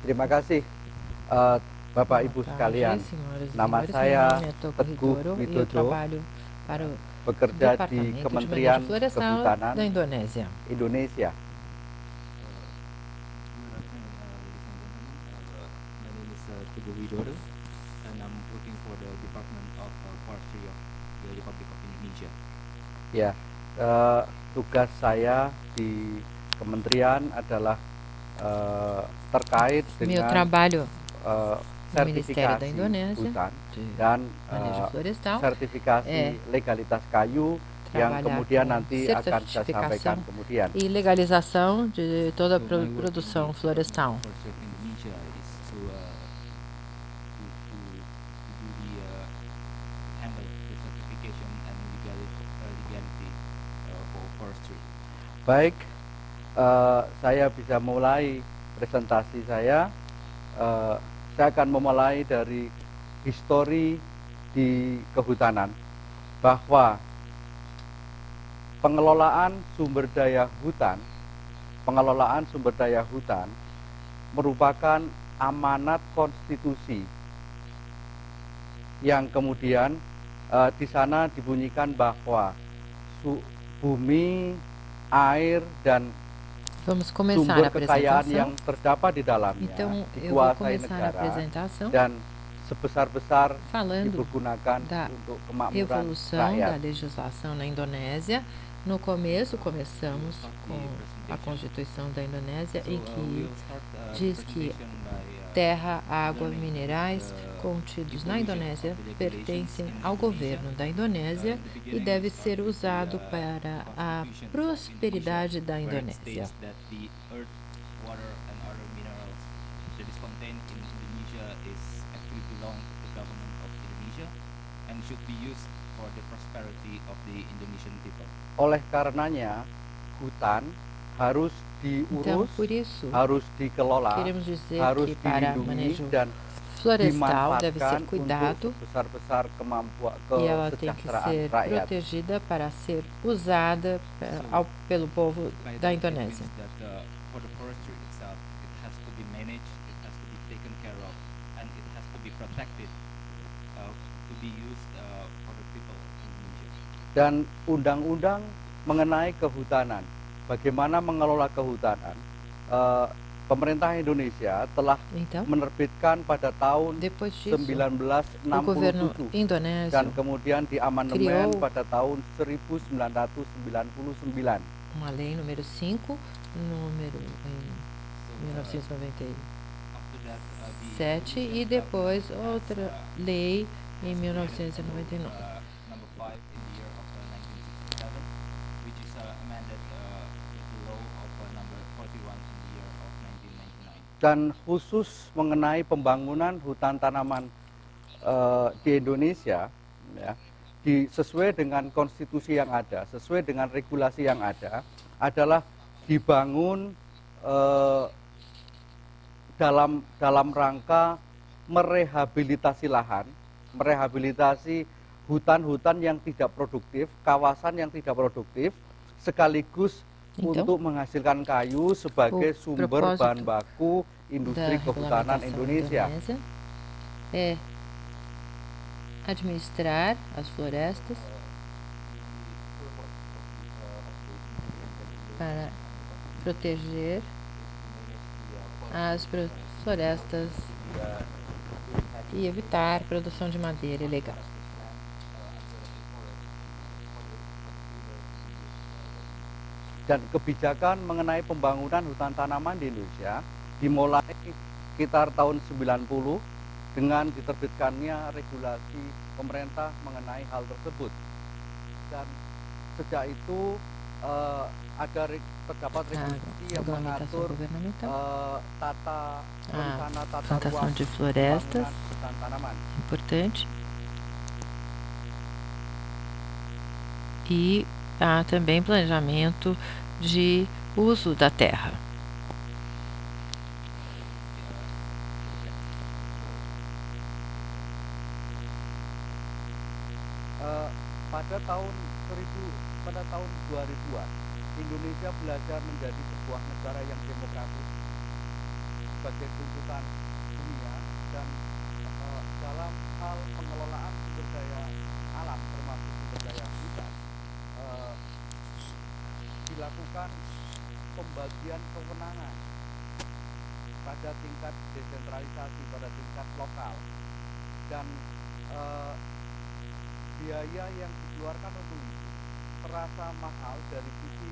Terima kasih eh, Bapak Boa Ibu tarde, sekalian. senhoras e Nama senhores. Meu saya nome é Toco Teguh Ridoro e eu Widodo, trabalho para o bekerja di Departamento de Manejo Kementerian Florestal Kehutanan da Indonésia. Indonesia. Good afternoon, ladies and gentlemen. My name is Teguh Widodo, and I'm working for the Department of Forestry of the Republic of Indonesia. Ya, tugas saya di kementerian adalah terkait Meu dengan trabalho no Ministério da sertifikasi Indonésia hutan de dan Manejo Florestal é sertifikasi legalitas kayu yang trabalhar kemudian com nanti akan saya sampaikan certificação kemudian. e legalização de toda a So my work in the produção Department florestal. of Forestry of Indonesia is to do the handle the certification and legality for forestry. Baik, saya bisa mulai presentasi saya. Saya akan memulai dari histori di kehutanan, bahwa pengelolaan sumber daya hutan merupakan amanat konstitusi yang kemudian di sana dibunyikan bahwa bumi, air, dan Vamos começar sumber a kekayaan yang apresentação. terdapat di dalamnya Então, eu vou dikuasai começar a negara apresentação dan sebesar-besar falando dipergunakan da untuk kemakmuran evolução da rakyat. legislação na Indonésia. No começo, começamos com a Constituição da Indonésia, em que diz que terra, água, minerais contidos na Indonésia pertencem ao governo da Indonésia e deve ser usado para a prosperidade da Indonésia. Oleh karenanya, hutan harus diurus, Então, por isso, harus dikelola, queremos dizer harus que para dilindungi manejo dan florestal deve dimanfaatkan ser cuidado untuk sebesar-besar kemampuan e ela tem que kesejahteraan ser rakyat. protegida para ser usada pelo povo da Indonésia. Dan undang-undang mengenai kehutanan, bagaimana mengelola kehutanan, pemerintah Indonesia telah menerbitkan pada tahun 1967 dan kemudian diamandemen pada tahun 1999. Uma lei número 5, número em 1997 e depois outra lei em 1999. Dan khusus mengenai pembangunan hutan tanaman di Indonesia, ya, sesuai dengan konstitusi yang ada, sesuai dengan regulasi yang ada, adalah dibangun dalam rangka merehabilitasi lahan, merehabilitasi hutan-hutan yang tidak produktif, kawasan yang tidak produktif, sekaligus untuk menghasilkan kayu sebagai sumber bahan baku industri kehutanan Indonesia. É administrar as florestas para proteger as florestas e evitar produção de madeira ilegal. Dan kebijakan mengenai pembangunan hutan tanaman di Indonesia dimulai sekitar tahun 90 dengan diterbitkannya regulasi pemerintah mengenai hal tersebut. Dan sejak itu terdapat regulasi yang mengatur tata plantação de florestas, importante. E há também planejamento de uso da terra. Pada tahun 2000-an, Indonesia belajar menjadi sebuah negara yang demokratis, sebagai tuntutan dunia dan dalam hal pengelolaan sumber daya alam termasuk sumber daya hutan dilakukan pembagian kewenangan pada tingkat desentralisasi, pada tingkat lokal, dan biaya yang dikeluarkan untuk itu terasa mahal dari sisi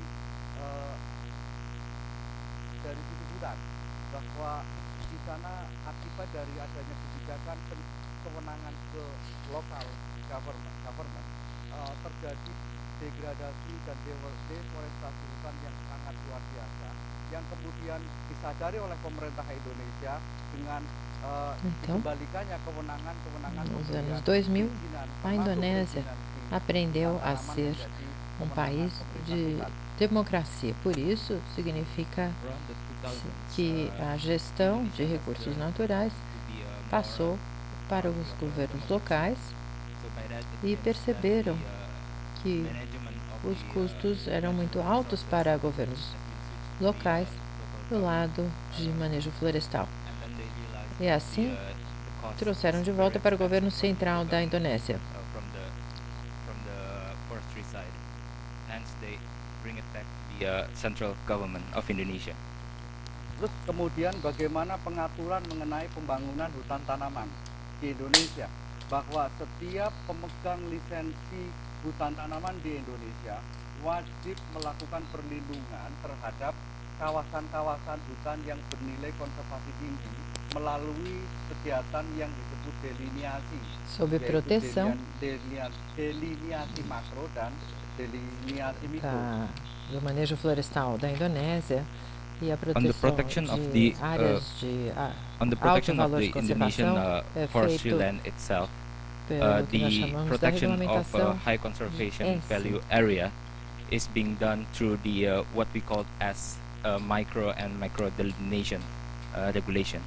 hutan, bahwa di sana akibat dari adanya kebijakan kewenangan ke lokal government terjadi degradasi dan deforestasi hutan yang sangat luar biasa, yang kemudian disadari oleh pemerintah Indonesia dengan Então, dikembalikannya kewenangan nos pemberian anos 2000, perizinan, a termasuk Indonésia perizinan di aprendeu a tanaman ser menjadi um kewenangan país pemerintah de hutan. democracia. Por isso, significa Around the 2000s, que a gestão de Indonesia has recursos learned naturais to be more passou para party os of governos democracy. locais So by that it e means that perceberam the que management of os the custos eram muito natural altos resources para has governos been switched to the locais local do government, lado de manejo florestal. and then they realized E that assim, the cost trouxeram is de very volta para o expensive governo for the central local da government, Indonésia. from the forestry side. Hence they bring it back to the central government of Indonesia. Terus kemudian bagaimana pengaturan mengenai pembangunan hutan tanaman di Indonesia, bahwa setiap pemegang lisensi hutan tanaman di Indonesia wajib melakukan perlindungan terhadap kawasan-kawasan hutan yang bernilai konservasi tinggi melalui kegiatan yang disebut deliniasi, Sob yaitu proteção deliniasi makro dan deliniasi mikro. do manejo florestal da Indonésia e a On the proteção protection of de the áreas de on the alto protection of valor de the Indonesian conservação é forestry feito land itself, pelo que nós the chamamos da protection of regulamentação high conservation ENSE. value area is being done through the what we call as micro and micro delineation regulation.